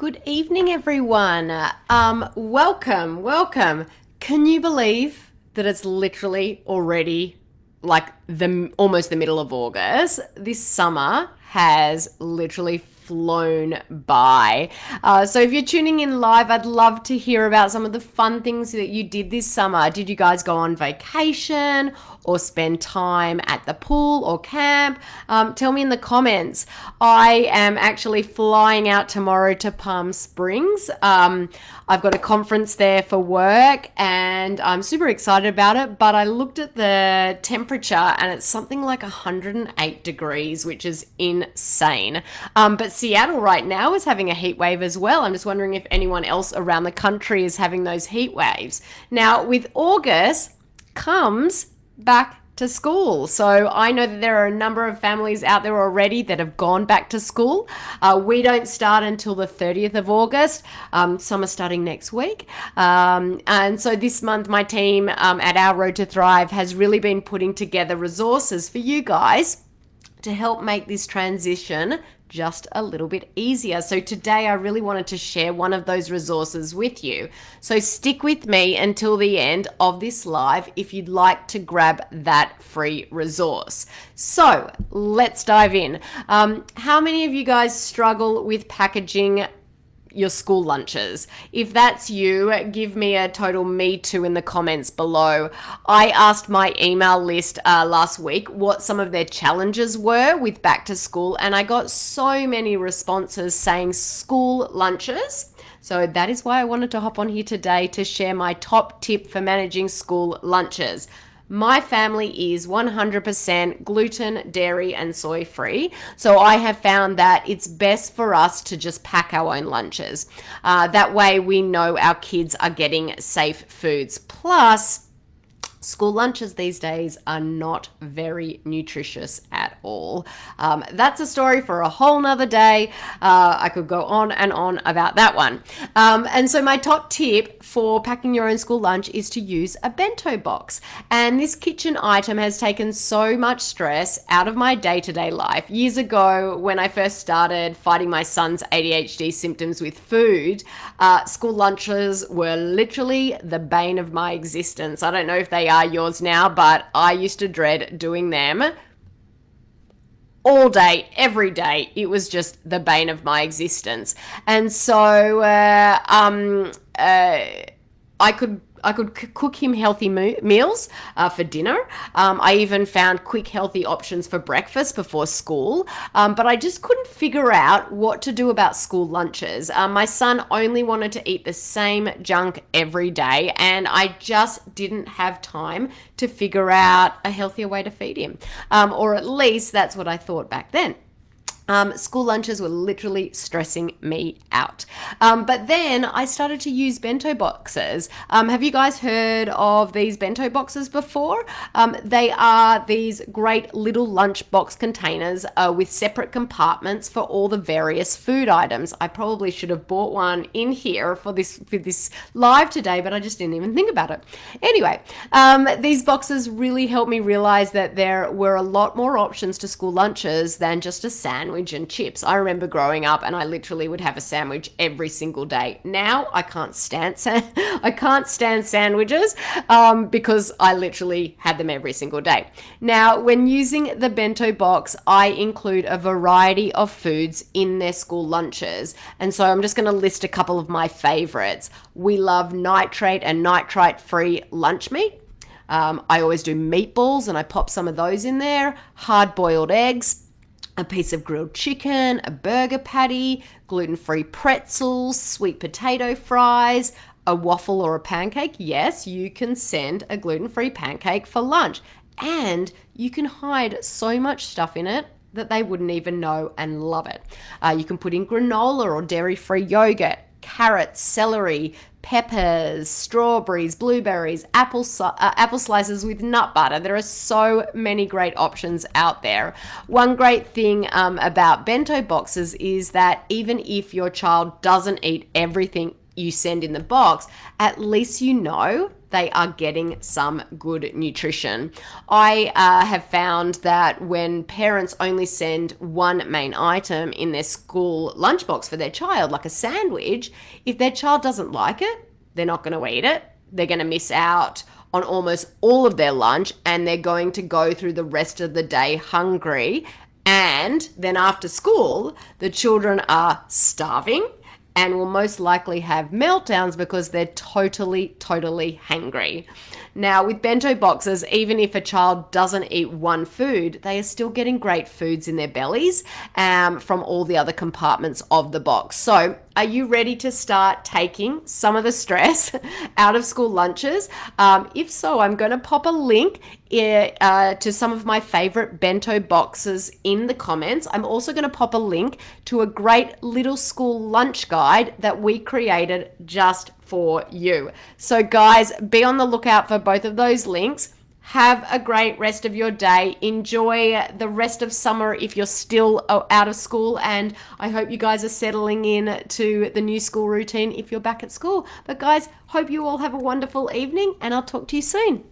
Good evening, everyone. Welcome. Can you believe that it's literally already like the almost the middle of August? This summer has literally flown by. So if you're tuning in live, I'd love to hear about some of the fun things that you did this summer. Did you guys go on vacation or spend time at the pool or camp? Tell me in the comments. I am actually flying out tomorrow to Palm Springs. I've got a conference there for work and I'm super excited about it, but I looked at the temperature and it's something like 108 degrees, which is insane. But Seattle right now is having a heat wave as well. I'm just wondering if anyone else around the country is having those heat waves. Now, with August comes back to school. So I know that there are a number of families out there already that have gone back to school. We don't start until the 30th of August. Some are starting next week. And so this month, my team at our Road to Thrive has really been putting together resources for you guys to help make this transition just a little bit easier. So today I really wanted to share one of those resources with you. So stick with me until the end of this live if you'd like to grab that free resource. So let's dive in. How many of you guys struggle with packaging your school lunches? If that's you, give me a total me too in the comments below. I asked my email list last week what some of their challenges were with back to school, and I got so many responses saying school lunches. So that is why I wanted to hop on here today to share my top tip for managing school lunches. My family is 100% gluten, dairy, and soy free. So I have found that it's best for us to just pack our own lunches. That way we know our kids are getting safe foods. Plus, school lunches these days are not very nutritious at all. That's a story for a whole nother day. I could go on and on about that one. And so my top tip for packing your own school lunch is to use a bento box. And this kitchen item has taken so much stress out of my day-to-day life. Years ago, when I first started fighting my son's ADHD symptoms with food, school lunches were literally the bane of my existence. I don't know if they are yours now, but I used to dread doing them all day, every day. It was just the bane of my existence. And so I could cook him healthy meals for dinner. I even found quick, healthy options for breakfast before school. But I just couldn't figure out what to do about school lunches. My son only wanted to eat the same junk every day, and I just didn't have time to figure out a healthier way to feed him. Or at least that's what I thought back then. School lunches were literally stressing me out. But then I started to use bento boxes. Have you guys heard of these bento boxes before? They are these great little lunchbox containers with separate compartments for all the various food items. I probably should have bought one in here for this live today, but I just didn't even think about it. Anyway, these boxes really helped me realize that there were a lot more options to school lunches than just a sandwich and chips. I remember growing up and I literally would have a sandwich every single day. Now I can't stand sandwiches because I literally had them every single day. Now, when using the bento box, I include a variety of foods in their school lunches. And so I'm just going to list a couple of my favorites. We love nitrate and nitrite-free lunch meat. I always do meatballs and I pop some of those in there. Hard-boiled eggs, a piece of grilled chicken, a burger patty, gluten-free pretzels, sweet potato fries, a waffle or a pancake. Yes, you can send a gluten-free pancake for lunch. And you can hide so much stuff in it that they wouldn't even know and love it. You can put in granola or dairy-free yogurt, carrots, celery, peppers, strawberries, blueberries, apple slices with nut butter. There are so many great options out there. One great thing about bento boxes is that even if your child doesn't eat everything you send in the box, at least you know they are getting some good nutrition. I have found that when parents only send one main item in their school lunchbox for their child, like a sandwich, if their child doesn't like it, they're not going to eat it. They're going to miss out on almost all of their lunch, and they're going to go through the rest of the day hungry. And then after school, the children are starving and will most likely have meltdowns because they're totally hangry. Now, with bento boxes, even if a child doesn't eat one food, they are still getting great foods in their bellies from all the other compartments of the box. So are you ready to start taking some of the stress out of school lunches? If so, I'm going to pop a link to some of my favorite bento boxes in the comments. I'm also going to pop a link to a great little school lunch guide that we created just for you. So guys, be on the lookout for both of those links. Have a great rest of your day. Enjoy the rest of summer if you're still out of school, and I hope you guys are settling in to the new school routine if you're back at school. But guys, hope you all have a wonderful evening, and I'll talk to you soon.